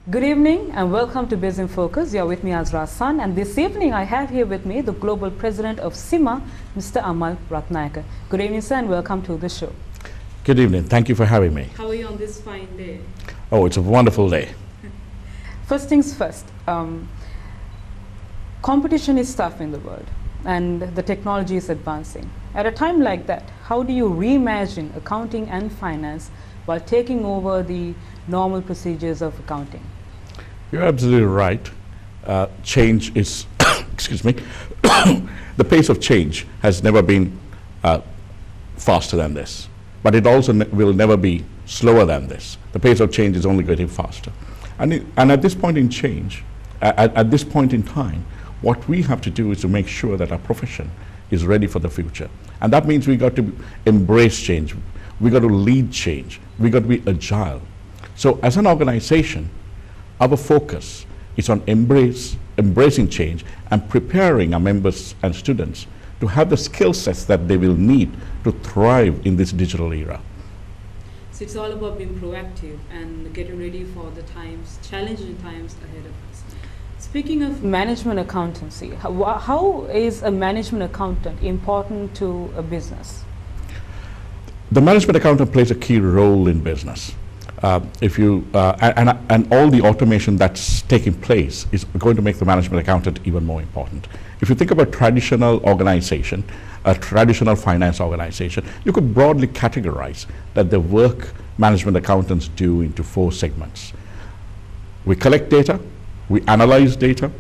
Good evening and welcome to Biz in Focus. You're with me, Azra San, and this evening I have here with me the Global President of CIMA, Mr. Amal Ratnayaka. Good evening, sir, and welcome to the show. Good evening. Thank you for having me. How are you on this fine day? Oh, it's a wonderful day. First things first, competition is tough in the world and the technology is advancing. At a time like that, how do you reimagine accounting and finance while taking over the normal procedures of accounting? You're absolutely right. Change is, excuse me, the pace of change has never been faster than this, but it also will never be slower than this. The pace of change is only getting faster. And at this point in change, at this point in time, what we have to do is to make sure that our profession is ready for the future. And that means we got to embrace change. We got to lead change. We got to be agile. So as an organization, our focus is on embracing change and preparing our members and students to have the skill sets that they will need to thrive in this digital era. So it's all about being proactive and getting ready for the times, challenging times ahead of us. Speaking of management accountancy, how is a management accountant important to a business? The management accountant plays a key role in business. And all the automation that's taking place is going to make the management accountant even more important. If you think about traditional organization, a traditional finance organization, you could broadly categorize that the work management accountants do into 4 segments. We collect data, we analyze data,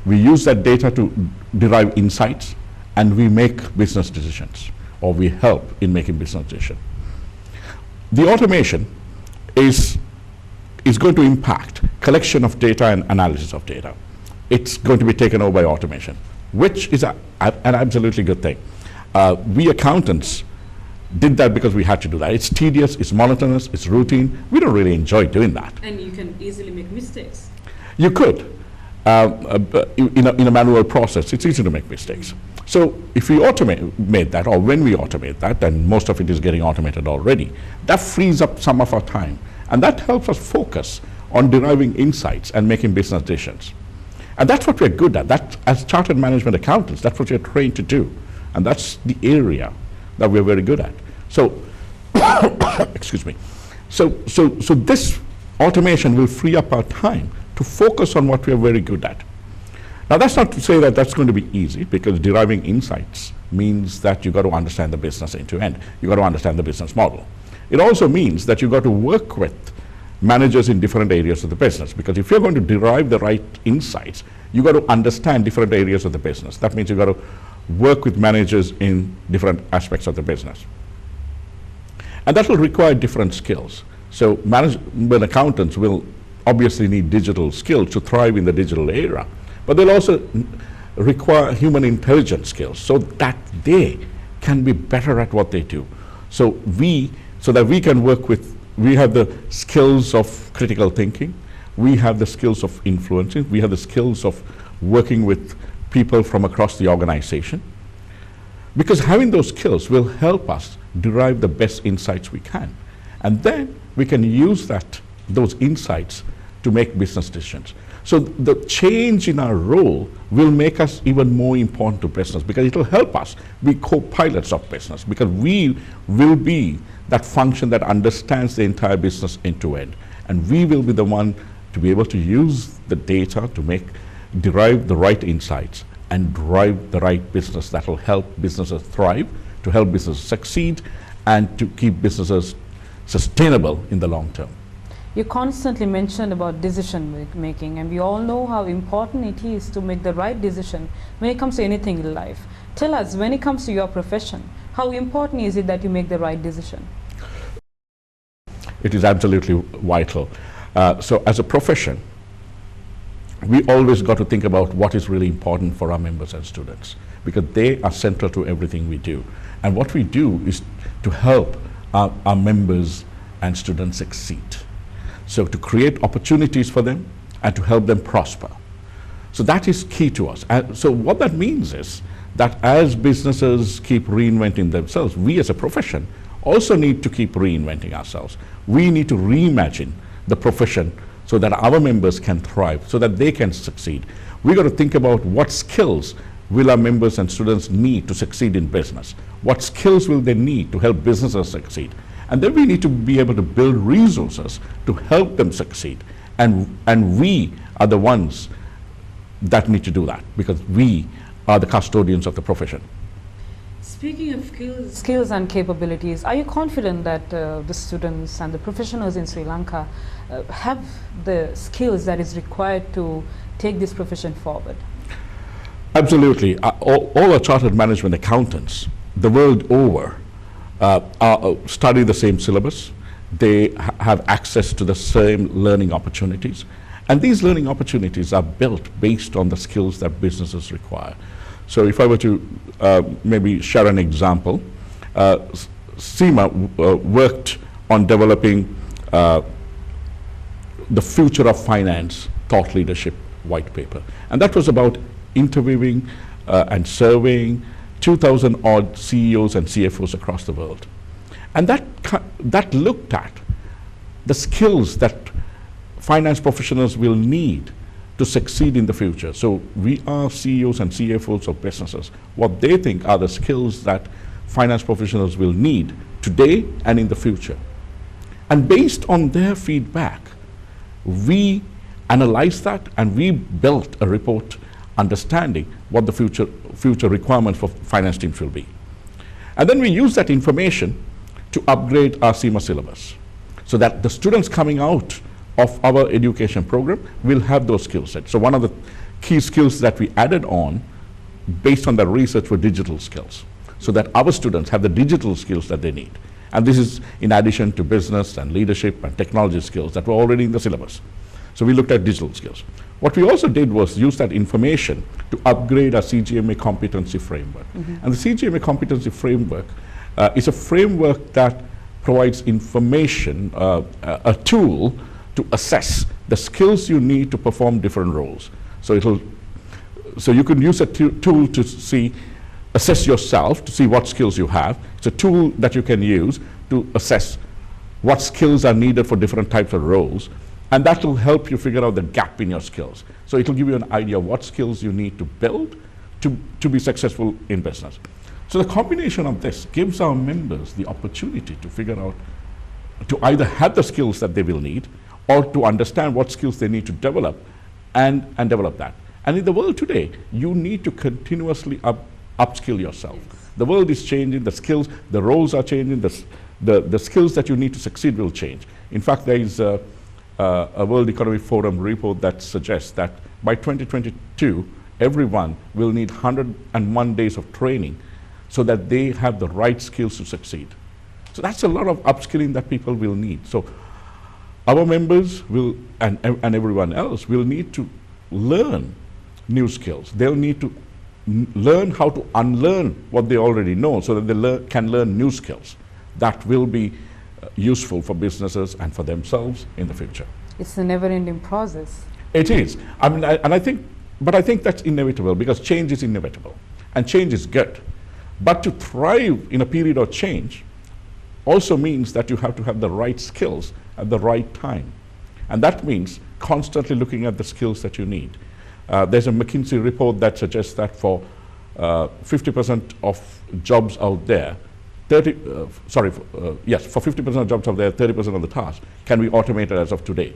we use that data to derive insights, and we make business decisions, or we help in making business decisions. The automation is going to impact collection of data and analysis of data. It's going to be taken over by automation, which is an absolutely good thing. We accountants did that because we had to do that. It's tedious, it's monotonous, it's routine. We don't really enjoy doing that. And you can easily make mistakes. You could. In a manual process, it's easy to make mistakes. So if we automate that, or when we automate that, and most of it is getting automated already, that frees up some of our time. And that helps us focus on deriving insights and making business decisions. And that's what we're good at. That, as chartered management accountants, that's what we're trained to do. And that's the area that we're very good at. So, excuse me. So this automation will free up our time to focus on what we're very good at. Now, that's not to say that that's going to be easy, because deriving insights means that you've got to understand the business end to end. You've got to understand the business model. It also means that you've got to work with managers in different areas of the business, because if you're going to derive the right insights, you've got to understand different areas of the business. That means you've got to work with managers in different aspects of the business. And that will require different skills. So management accountants will obviously need digital skills to thrive in the digital era, but they'll also require human intelligence skills so that they can be better at what they do. So that we can work with, we have the skills of critical thinking, we have the skills of influencing, we have the skills of working with people from across the organization. Because having those skills will help us derive the best insights we can. And then we can use those insights to make business decisions. So the change in our role will make us even more important to business, because it will help us be co-pilots of business, because we will be that function that understands the entire business end to end. And we will be the one to be able to use the data to derive the right insights and drive the right business that will help businesses thrive, to help businesses succeed, and to keep businesses sustainable in the long term. You constantly mentioned about decision making, and we all know how important it is to make the right decision when it comes to anything in life. Tell us, when it comes to your profession, how important is it that you make the right decision? It is absolutely vital. So as a profession, we always got to think about what is really important for our members and students, because they are central to everything we do. And what we do is to help our members and students succeed. So to create opportunities for them and to help them prosper. So that is key to us. And so what that means is that as businesses keep reinventing themselves, we as a profession also need to keep reinventing ourselves. We need to reimagine the profession so that our members can thrive, so that they can succeed. We got to think about what skills will our members and students need to succeed in business? What skills will they need to help businesses succeed? And then we need to be able to build resources to help them succeed. And we are the ones that need to do that, because we are the custodians of the profession. Speaking of skills and capabilities, are you confident that the students and the professionals in Sri Lanka have the skills that is required to take this profession forward? Absolutely. All our chartered management accountants, the world over, study the same syllabus. They have access to the same learning opportunities. And these learning opportunities are built based on the skills that businesses require. So if I were to maybe share an example, CIMA worked on developing the Future of Finance Thought Leadership white paper. And that was about interviewing and surveying 2,000 odd CEOs and CFOs across the world. And that looked at the skills that finance professionals will need to succeed in the future. So we are CEOs and CFOs of businesses. What they think are the skills that finance professionals will need today and in the future. And based on their feedback, we analyzed that and we built a report understanding what the future requirements for finance teams will be. And then we use that information to upgrade our CIMA syllabus so that the students coming out of our education program will have those skill sets. So one of the key skills that we added on based on the research were digital skills, so that our students have the digital skills that they need. And this is in addition to business and leadership and technology skills that were already in the syllabus. So we looked at digital skills. What we also did was use that information to upgrade our CGMA competency framework. And the CGMA competency framework is a framework that provides information, a tool to assess the skills you need to perform different roles. So you can use a tool to assess yourself, to see what skills you have. It's a tool that you can use to assess what skills are needed for different types of roles. And that will help you figure out the gap in your skills. So it will give you an idea of what skills you need to build to be successful in business. So the combination of this gives our members the opportunity to figure out, to either have the skills that they will need, or to understand what skills they need to develop and develop that. And in the world today, you need to continuously upskill yourself. The world is changing, the skills, the roles are changing, the skills that you need to succeed will change. In fact, there is a World Economic Forum report that suggests that by 2022, everyone will need 101 days of training so that they have the right skills to succeed. So that's a lot of upskilling that people will need. So our members will, and everyone else, will need to learn new skills. They'll need to learn how to unlearn what they already know so that they can learn new skills that will be useful for businesses and for themselves in the future. It's a never-ending process. It is. I mean, I think that's inevitable, because change is inevitable and change is good. But to thrive in a period of change also means that you have to have the right skills at the right time. And that means constantly looking at the skills that you need. There's a McKinsey report that suggests that for 50% of jobs out there, for 50% of jobs out there, 30% of the tasks can be automated as of today.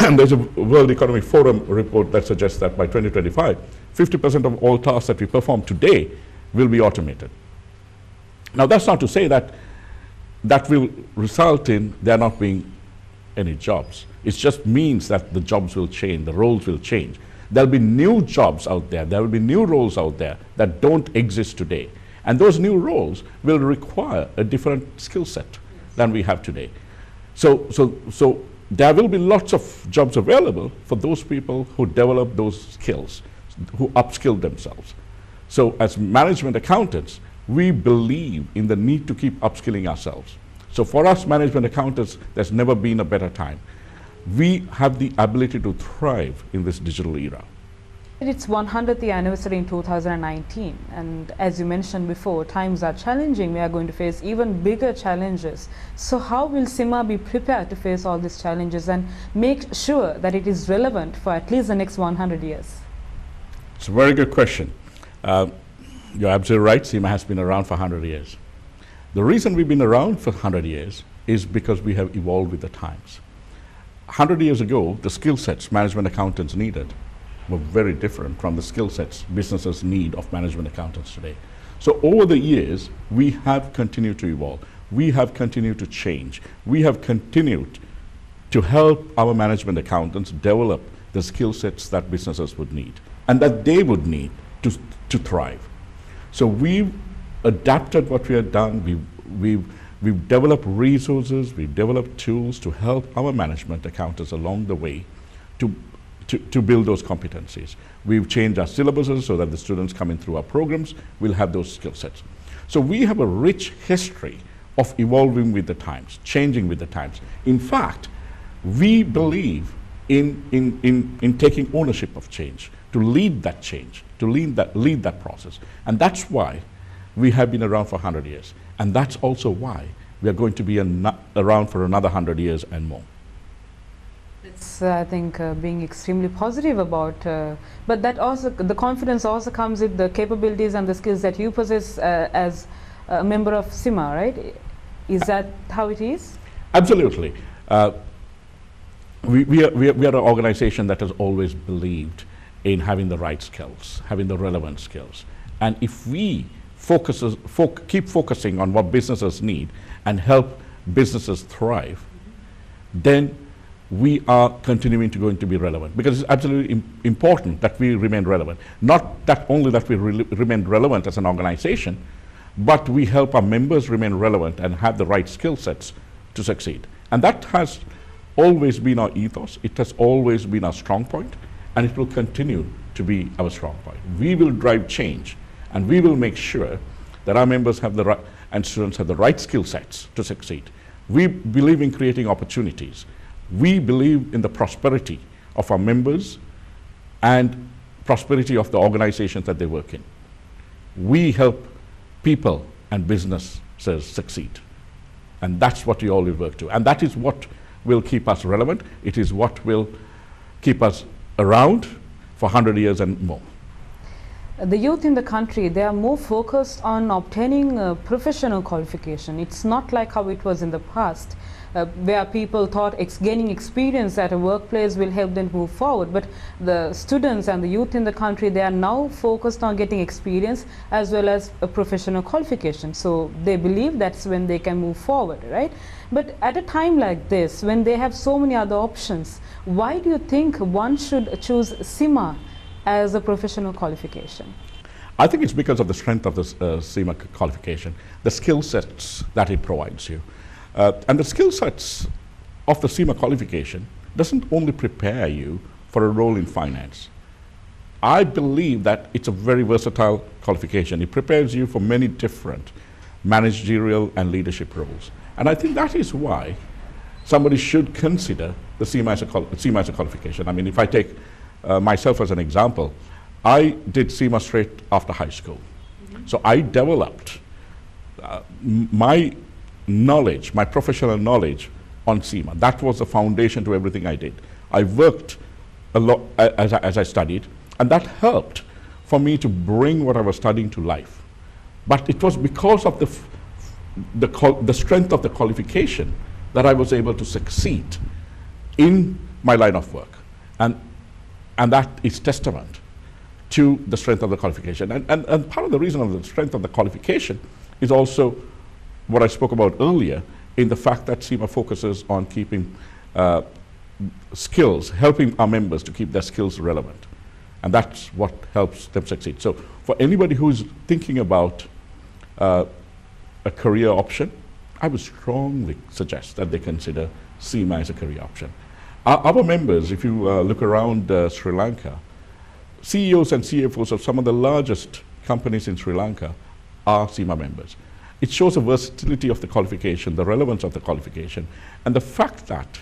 And there's a World Economic Forum report that suggests that by 2025, 50% of all tasks that we perform today will be automated. Now, that's not to say that that will result in there not being any jobs. It just means that the jobs will change, the roles will change. There'll be new jobs out there, there will be new roles out there that don't exist today. And those new roles will require a different skill set than we have today. So there will be lots of jobs available for those people who develop those skills, who upskill themselves. So as management accountants, we believe in the need to keep upskilling ourselves. So for us management accountants, there's never been a better time. We have the ability to thrive in this digital era. Its 100th anniversary in 2019, and as you mentioned before, times are challenging. We are going to face even bigger challenges. So how will CIMA be prepared to face all these challenges and make sure that it is relevant for at least the next 100 years? It's a very good question. You're absolutely right, CIMA has been around for 100 years. The reason we've been around for 100 years is because we have evolved with the times. 100 years ago, the skill sets management accountants needed were very different from the skill sets businesses need of management accountants today. So over the years, we have continued to evolve. We have continued to change. We have continued to help our management accountants develop the skill sets that businesses would need and that they would need to thrive. So we've adapted what we have done. We've developed resources, we've developed tools to help our management accountants along the way to build those competencies. We've changed our syllabuses so that the students coming through our programs will have those skill sets. So we have a rich history of evolving with the times, changing with the times. In fact, we believe in taking ownership of change, to lead that change, to lead that process. And that's why we have been around for 100 years. And that's also why we are going to be around for another 100 years and more. It's, I think, being extremely positive about, but that also, the confidence also comes with the capabilities and the skills that you possess as a member of CIMA, right? Is that how it is? Absolutely. We are an organization that has always believed in having the right skills, having the relevant skills. And if we keep focusing on what businesses need and help businesses thrive, then we are continuing to going to be relevant, because it's absolutely important that we remain relevant. Not that only that we remain relevant as an organization, but we help our members remain relevant and have the right skill sets to succeed. And that has always been our ethos. It has always been our strong point, and it will continue to be our strong point. We will drive change, and we will make sure that our members have the right, and students have the right skill sets to succeed. We believe in creating opportunities. We believe in the prosperity of our members and prosperity of the organizations that they work in. We help people and businesses succeed. And that's what we always work to. And that is what will keep us relevant. It is what will keep us around for 100 years and more. The youth in the country, they are more focused on obtaining a professional qualification. It's not like how it was in the past, where people thought gaining experience at a workplace will help them move forward. But the students and the youth in the country, they are now focused on getting experience as well as a professional qualification. So they believe that's when they can move forward, right? But at a time like this, when they have so many other options, why do you think one should choose CIMA as a professional qualification? I think it's because of the strength of the CIMA qualification, the skill sets that it provides you. And the skill sets of the CIMA qualification doesn't only prepare you for a role in finance. I believe that it's a very versatile qualification. It prepares you for many different managerial and leadership roles. And I think that is why somebody should consider the CIMA as a qualification. I mean, if I take myself as an example, I did CIMA straight after high school. So I developed my knowledge, my professional knowledge on CIMA. That was the foundation to everything I did. I worked a lot as I studied, and that helped for me to bring what I was studying to life. But it was because of the strength of the qualification that I was able to succeed in my line of work. And that is testament to the strength of the qualification. And part of the reason of the strength of the qualification is also what I spoke about earlier, in the fact that CIMA focuses on keeping skills, helping our members to keep their skills relevant. And that's what helps them succeed. So for anybody who's thinking about a career option, I would strongly suggest that they consider CIMA as a career option. Our members, if you look around Sri Lanka, CEOs and CFOs of some of the largest companies in Sri Lanka are CIMA members. It shows the versatility of the qualification, the relevance of the qualification, and the fact that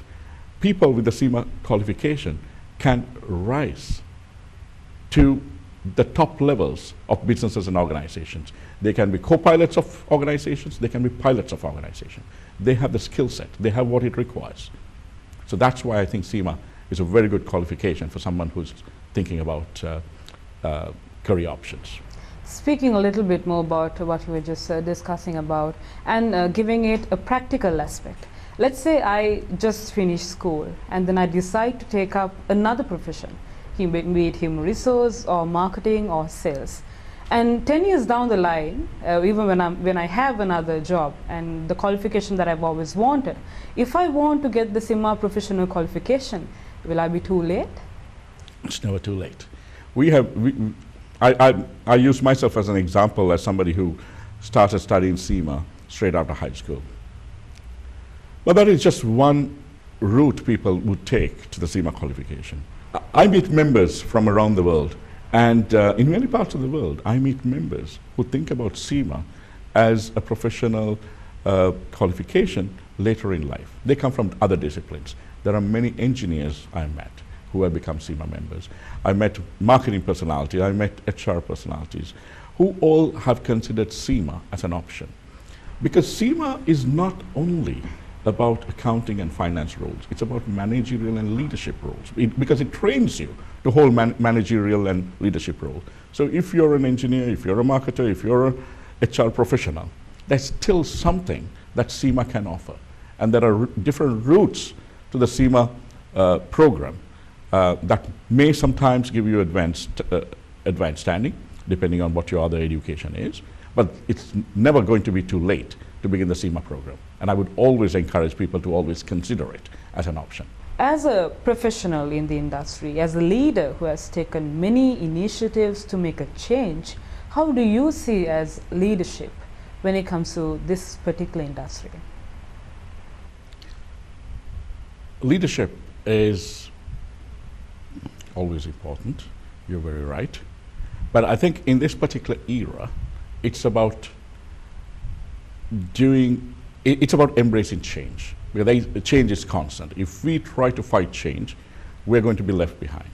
people with the CIMA qualification can rise to the top levels of businesses and organizations. They can be co-pilots of organizations, they can be pilots of organizations. They have the skill set, they have what it requires. So that's why I think CIMA is a very good qualification for someone who's thinking about career options. Speaking a little bit more about what you were just discussing about and giving it a practical aspect. Let's say I just finished school and then I decide to take up another profession, be it human resource or marketing or sales. And 10 years down the line, even when I have another job and the qualification that I've always wanted, if I want to get the CIMA professional qualification, will I be too late? It's never too late. I use myself as an example as somebody who started studying CIMA straight after high school. But that is just one route people would take to the CIMA qualification. I meet members from around the world, and in many parts of the world, I meet members who think about CIMA as a professional qualification later in life. They come from other disciplines. There are many engineers I met who have become CIMA members. I met marketing personalities, I met HR personalities, who all have considered CIMA as an option. Because CIMA is not only about accounting and finance roles, it's about managerial and leadership roles, because it trains you to hold managerial and leadership roles. So if you're an engineer, if you're a marketer, if you're a HR professional, there's still something that CIMA can offer. And there are different routes to the CIMA program that may sometimes give you advanced standing, depending on what your other education is, but it's never going to be too late to begin the CIMA program. And I would always encourage people to always consider it as an option. As a professional in the industry, as a leader who has taken many initiatives to make a change, how do you see as leadership when it comes to this particular industry? Leadership is always important, you're very right. But I think in this particular era, it's about embracing change, because change is constant. If we try to fight change, we're going to be left behind.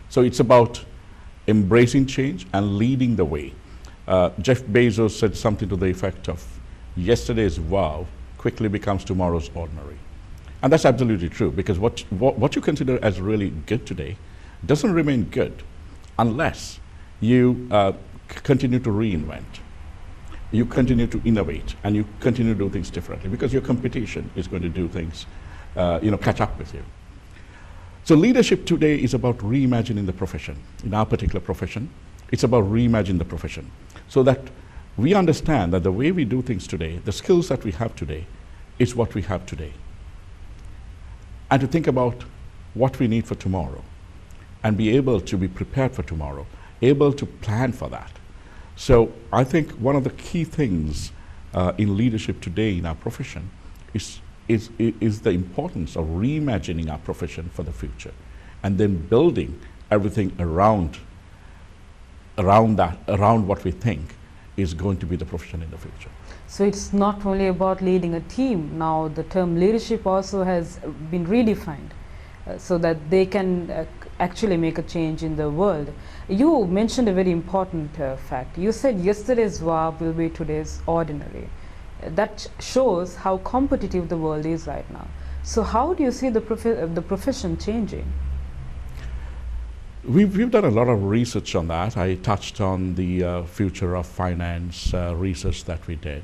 So it's about embracing change and leading the way. Jeff Bezos said something to the effect of, yesterday's wow quickly becomes tomorrow's ordinary. And that's absolutely true, because what you consider as really good today doesn't remain good unless you continue to reinvent, you continue to innovate, and you continue to do things differently, because your competition is going to do things, catch up with you. So leadership today is about reimagining the profession. In our particular profession, it's about reimagining the profession so that we understand that the way we do things today, the skills that we have today, is what we have today. And to think about what we need for tomorrow and be able to be prepared for tomorrow, able to plan for that. So I think one of the key things in leadership today in our profession is the importance of reimagining our profession for the future, and then building everything around what we think is going to be the profession in the future. So it's not only about leading a team. Now the term leadership also has been redefined so that they can actually make a change in the world. You mentioned a very important fact. You said yesterday's wow will be today's ordinary. That shows how competitive the world is right now. So how do you see the profession changing? We've done a lot of research on that. I touched on the future of finance research that we did.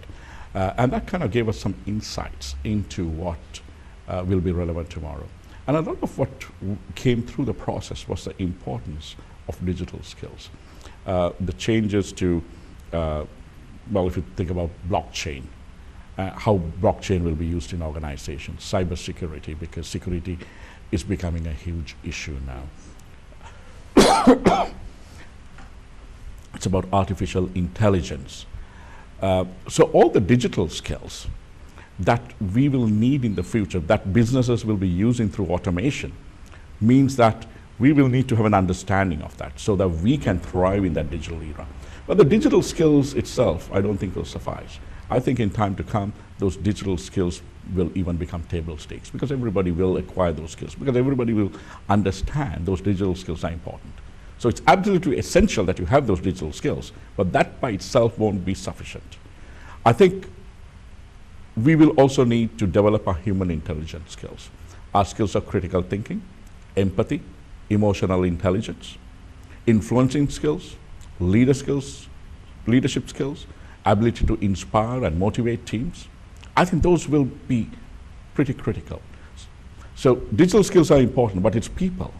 And that kind of gave us some insights into what will be relevant tomorrow. And a lot of what came through the process was the importance of digital skills. The changes to, if you think about blockchain, how blockchain will be used in organizations, cybersecurity, because security is becoming a huge issue now. It's about artificial intelligence. So all the digital skills that we will need in the future, that businesses will be using through automation, means that we will need to have an understanding of that so that we can thrive in that digital era. But the digital skills itself, I don't think will suffice. I think in time to come, those digital skills will even become table stakes, because everybody will acquire those skills, because everybody will understand those digital skills are important. So it's absolutely essential that you have those digital skills, but that by itself won't be sufficient. I think we will also need to develop our human intelligence skills. Our skills of critical thinking, empathy, emotional intelligence, influencing skills, leadership skills, ability to inspire and motivate teams. I think those will be pretty critical. So digital skills are important, but it's people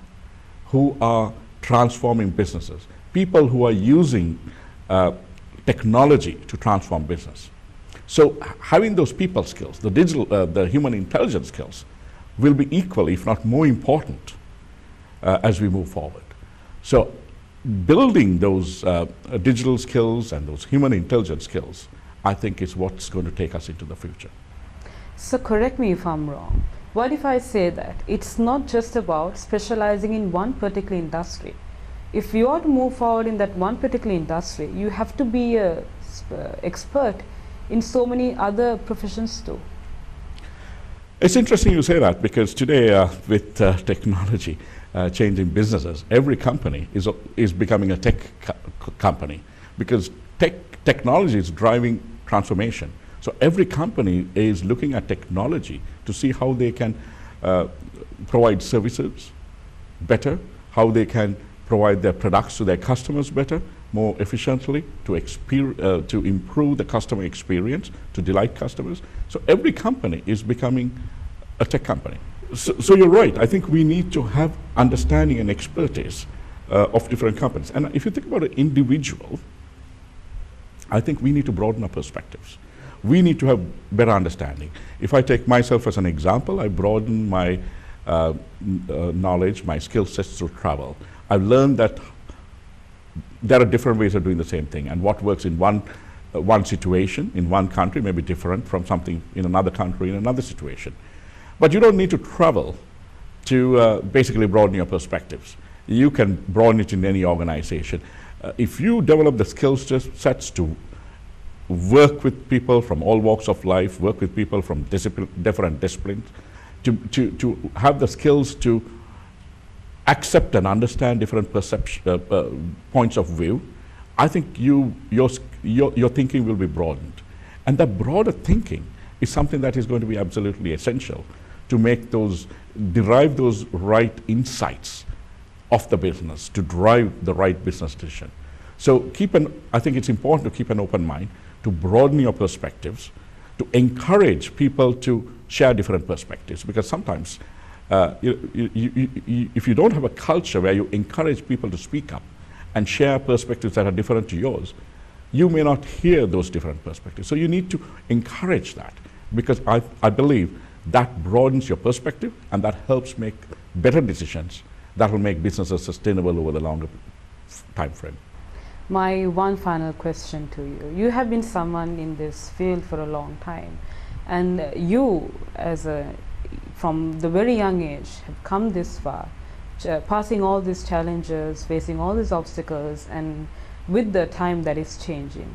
who are transforming businesses, people who are using technology to transform business. So having those people skills, the human intelligence skills, will be equal, if not more important, as we move forward. So building those digital skills and those human intelligence skills, I think is what's going to take us into the future. So correct me if I'm wrong. What if I say that it's not just about specializing in one particular industry? If you are to move forward in that one particular industry, you have to be an expert in so many other professions too. It's interesting you say that, because today with technology changing businesses, every company is becoming a tech company, because technology is driving transformation. So every company is looking at technology to see how they can provide services better, how they can provide their products to their customers better, more efficiently, to improve the customer experience, to delight customers. So every company is becoming a tech company. So you're right. I think we need to have understanding and expertise of different companies. And if you think about an individual, I think we need to broaden our perspectives. We need to have better understanding. If I take myself as an example, I broaden my knowledge, my skill sets through travel. I've learned that there are different ways of doing the same thing, and what works in one situation in one country may be different from something in another country in another situation. But you don't need to travel to basically broaden your perspectives. You can broaden it in any organization. If you develop the skill sets to work with people from all walks of life, work with people from different disciplines, to have the skills to accept and understand different points of view, I think your thinking will be broadened. And that broader thinking is something that is going to be absolutely essential to derive those right insights of the business, to drive the right business decision. So I think it's important to keep an open mind, to broaden your perspectives, to encourage people to share different perspectives, because sometimes if you don't have a culture where you encourage people to speak up and share perspectives that are different to yours, you may not hear those different perspectives. So you need to encourage that, because I believe that broadens your perspective, and that helps make better decisions that will make businesses sustainable over the longer time frame. My one final question to you. You have been someone in this field for a long time, and you, from the very young age, have come this far, passing all these challenges, facing all these obstacles, and with the time that is changing.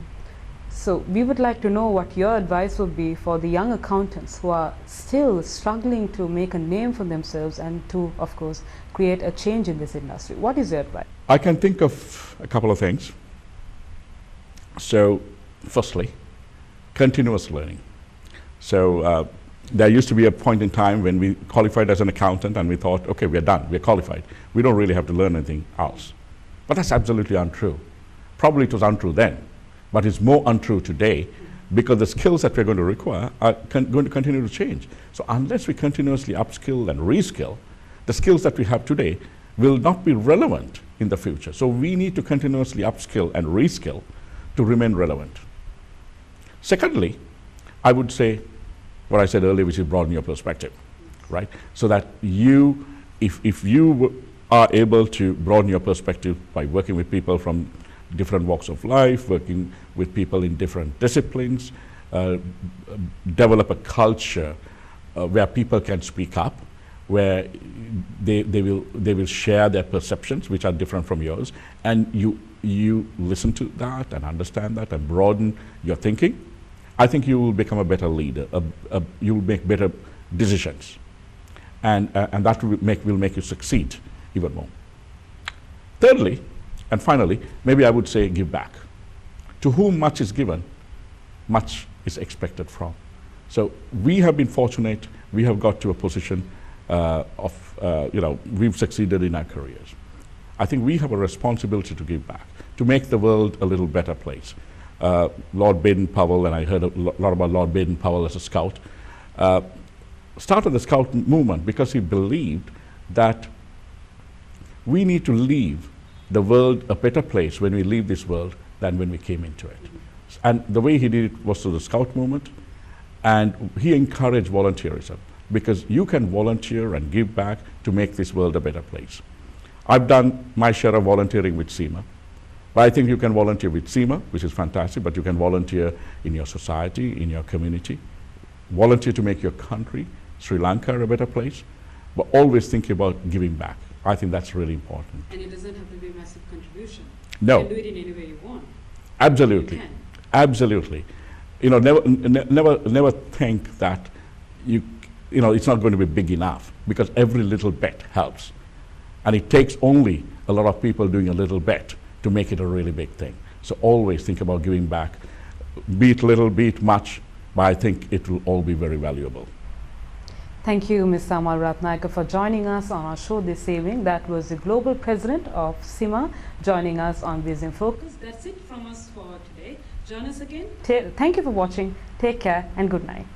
So we would like to know what your advice would be for the young accountants who are still struggling to make a name for themselves and to, of course, create a change in this industry. What is your advice? I can think of a couple of things. So, firstly, continuous learning. So there used to be a point in time when we qualified as an accountant and we thought, okay, we're done, we're qualified. We don't really have to learn anything else. But that's absolutely untrue. Probably it was untrue then, but it's more untrue today, because the skills that we're going to require are going to continue to change. So unless we continuously upskill and reskill, the skills that we have today will not be relevant in the future. So we need to continuously upskill and reskill to remain relevant. Secondly, I would say what I said earlier, which is broaden your perspective, right? So that if you are able to broaden your perspective by working with people from different walks of life, working with people in different disciplines, develop a culture where people can speak up, where they will share their perceptions, which are different from yours, and you listen to that and understand that and broaden your thinking. I think you will become a better leader. You will make better decisions, and that will make you succeed even more. Thirdly, And finally, maybe I would say give back. To whom much is given, much is expected from. So we have been fortunate. We have got to a position we've succeeded in our careers. I think we have a responsibility to give back, to make the world a little better place. Lord Baden-Powell, and I heard a lot about Lord Baden-Powell as a scout, started the scout movement because he believed that we need to leave the world a better place when we leave this world than when we came into it. And the way he did it was through the scout movement, and he encouraged volunteerism, because you can volunteer and give back to make this world a better place. I've done my share of volunteering with CIMA, but I think you can volunteer with CIMA, which is fantastic, but you can volunteer in your society, in your community, volunteer to make your country, Sri Lanka, a better place, but always think about giving back. I think that's really important. And it doesn't have to be a massive contribution. No. You can do it in any way you want. Absolutely. You can. Absolutely. You know, never think that it's not going to be big enough, because every little bit helps. And it takes only a lot of people doing a little bit to make it a really big thing. So always think about giving back, be it little, be it much, but I think it will all be very valuable. Thank you, Mr. Amal Ratnayaka, for joining us on our show this evening. That was the Global President of CIMA joining us on Biz in Focus. That's it from us for today. Join us again. Thank you for watching. Take care and good night.